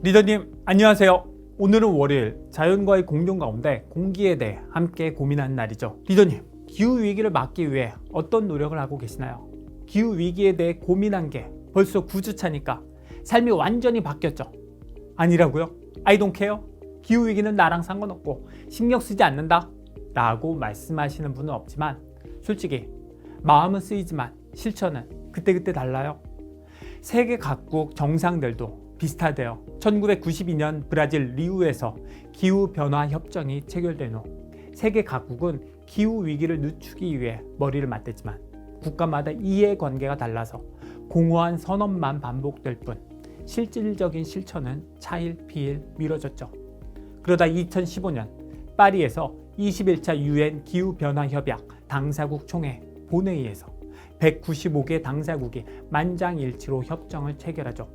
리더님 안녕하세요. 오늘은 월요일, 자연과의 공존 가운데 공기에 대해 함께 고민하는 날이죠. 리더님, 기후위기를 막기 위해 어떤 노력을 하고 계시나요? 기후위기에 대해 고민한 게 벌써 9주차니까 삶이 완전히 바뀌었죠? 아니라고요? I don't care? 기후위기는 나랑 상관없고 신경 쓰지 않는다? 라고 말씀하시는 분은 없지만 솔직히 마음은 쓰이지만 실천은 그때그때 달라요. 세계 각국 정상들도 비슷하대요. 1992년 브라질 리우에서 기후변화 협정이 체결된 후 세계 각국은 기후위기를 늦추기 위해 머리를 맞댔지만 국가마다 이해관계가 달라서 공허한 선언만 반복될 뿐 실질적인 실천은 차일피일 미뤄졌죠. 그러다 2015년 파리에서 21차 UN 기후변화협약 당사국 총회 본회의에서 195개 당사국이 만장일치로 협정을 체결하죠.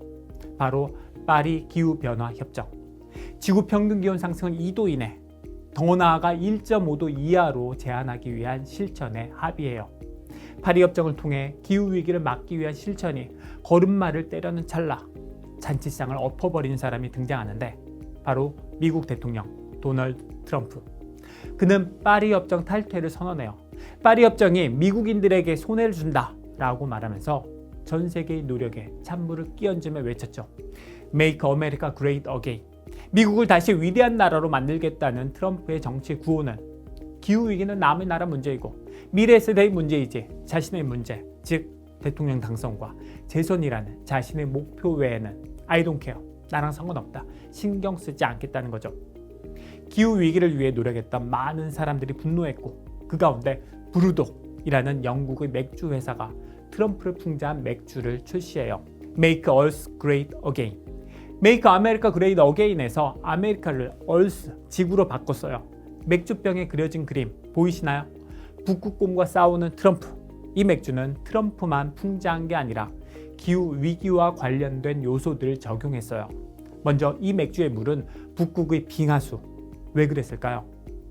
바로 파리 기후변화협정. 지구평균기온 상승을 2도 이내, 더 나아가 1.5도 이하로 제한하기 위한 실천에 합의해요. 파리협정을 통해 기후위기를 막기 위한 실천이 걸음마를 때려는 찰나 잔치상을 엎어버린 사람이 등장하는데 바로 미국 대통령 도널드 트럼프. 그는 파리협정 탈퇴를 선언해요. 파리협정이 미국인들에게 손해를 준다라고 말하면서 전 세계의 노력에 찬물을 끼얹으며 외쳤죠. Make America Great Again. 미국을 다시 위대한 나라로 만들겠다는 트럼프의 정치 구호는 기후위기는 남의 나라 문제이고 미래 세대의 문제이지 자신의 문제, 즉 대통령 당선과 재선이라는 자신의 목표 외에는 I don't care, 나랑 상관없다, 신경 쓰지 않겠다는 거죠. 기후위기를 위해 노력했던 많은 사람들이 분노했고 그 가운데 브루독이라는 영국의 맥주 회사가 트럼프를 풍자한 맥주를 출시해요. Make Us Great Again. Make America Great Again에서 아메리카를 Earth, 지구로 바꿨어요. 맥주병에 그려진 그림 보이시나요? 북극곰과 싸우는 트럼프. 이 맥주는 트럼프만 풍자한 게 아니라 기후위기와 관련된 요소들을 적용했어요. 먼저 이 맥주의 물은 북극의 빙하수. 왜 그랬을까요?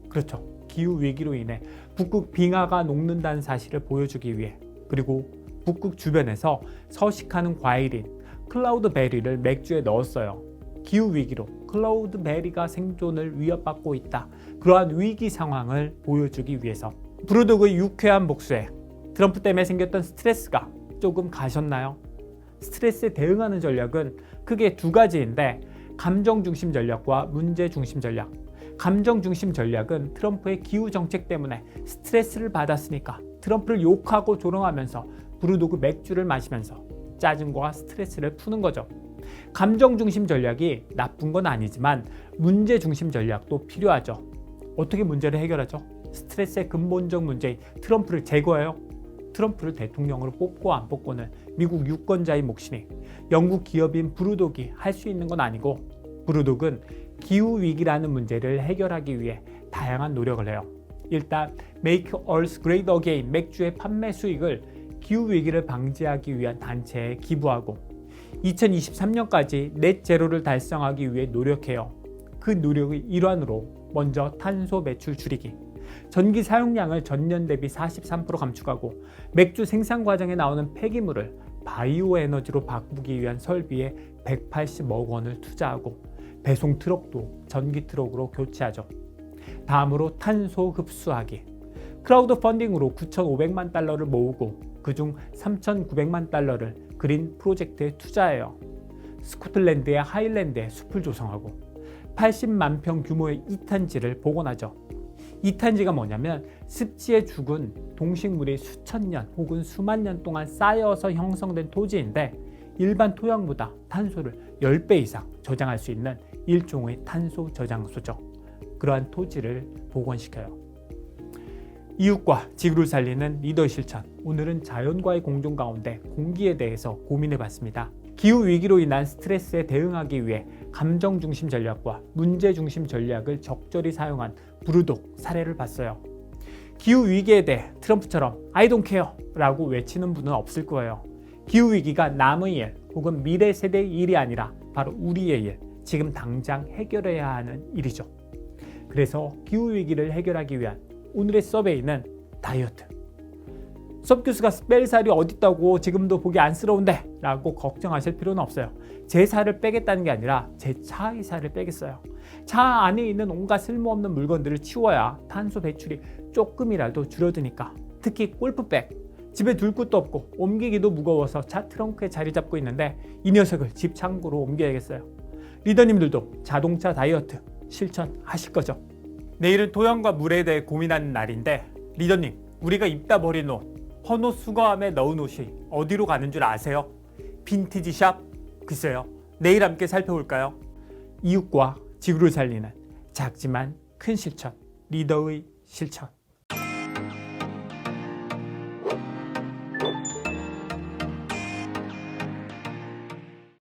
그렇죠. 기후위기로 인해 북극 빙하가 녹는다는 사실을 보여주기 위해, 그리고 북극 주변에서 서식하는 과일인 클라우드베리를 맥주에 넣었어요. 기후위기로 클라우드베리가 생존을 위협받고 있다. 그러한 위기 상황을 보여주기 위해서. 브루독의 유쾌한 복수에 트럼프 때문에 생겼던 스트레스가 조금 가셨나요? 스트레스에 대응하는 전략은 크게 두 가지인데 감정 중심 전략과 문제 중심 전략. 감정 중심 전략은 트럼프의 기후 정책 때문에 스트레스를 받았으니까 트럼프를 욕하고 조롱하면서 브루독 맥주를 마시면서 짜증과 스트레스를 푸는 거죠. 감정 중심 전략이 나쁜 건 아니지만 문제 중심 전략도 필요하죠. 어떻게 문제를 해결하죠? 스트레스의 근본적 문제인 트럼프를 제거해요. 트럼프를 대통령으로 뽑고 안 뽑고는 미국 유권자의 몫이니 영국 기업인 브루독이 할 수 있는 건 아니고, 브루독은 기후위기라는 문제를 해결하기 위해 다양한 노력을 해요. 일단 Make Us Great Again 맥주의 판매 수익을 기후위기를 방지하기 위한 단체에 기부하고 2023년까지 넷 제로를 달성하기 위해 노력해요. 그 노력의 일환으로 먼저 탄소 매출 줄이기, 전기 사용량을 전년 대비 43% 감축하고 맥주 생산 과정에 나오는 폐기물을 바이오 에너지로 바꾸기 위한 설비에 180억 원을 투자하고 배송 트럭도 전기 트럭으로 교체하죠. 다음으로 탄소 흡수하기. 크라우드 펀딩으로 9,500만 달러를 모으고 그중 3,900만 달러를 그린 프로젝트에 투자해요. 스코틀랜드의 하일랜드에 숲을 조성하고 80만 평 규모의 이탄지를 복원하죠. 이탄지가 뭐냐면 습지에 죽은 동식물이 수천 년 혹은 수만 년 동안 쌓여서 형성된 토지인데 일반 토양보다 탄소를 10배 이상 저장할 수 있는 일종의 탄소 저장소죠. 그러한 토지를 복원시켜요. 이웃과 지구를 살리는 리더의 실천. 오늘은 자연과의 공존 가운데 공기에 대해서 고민해봤습니다. 기후위기로 인한 스트레스에 대응하기 위해 감정 중심 전략과 문제 중심 전략을 적절히 사용한 브루독 사례를 봤어요. 기후위기에 대해 트럼프처럼 I don't care 라고 외치는 분은 없을 거예요. 기후위기가 남의 일 혹은 미래 세대의 일이 아니라 바로 우리의 일, 지금 당장 해결해야 하는 일이죠. 그래서 기후위기를 해결하기 위한 오늘의 서베이는 다이어트. 수업 교수가 뺄 살이 어딨다고 지금도 보기 안쓰러운데 라고 걱정하실 필요는 없어요. 제 살을 빼겠다는 게 아니라 제 차의 살을 빼겠어요. 차 안에 있는 온갖 쓸모없는 물건들을 치워야 탄소 배출이 조금이라도 줄어드니까. 특히 골프백, 집에 둘 곳도 없고 옮기기도 무거워서 차 트렁크에 자리 잡고 있는데 이 녀석을 집 창고로 옮겨야겠어요. 리더님들도 자동차 다이어트 실천하실 거죠? 내일은 토양과 물에 대해 고민하는 날인데 리더님, 우리가 입다 버린 옷, 헌옷 수거함에 넣은 옷이 어디로 가는 줄 아세요? 빈티지 샵? 글쎄요. 내일 함께 살펴볼까요? 이웃과 지구를 살리는 작지만 큰 실천, 리더의 실천.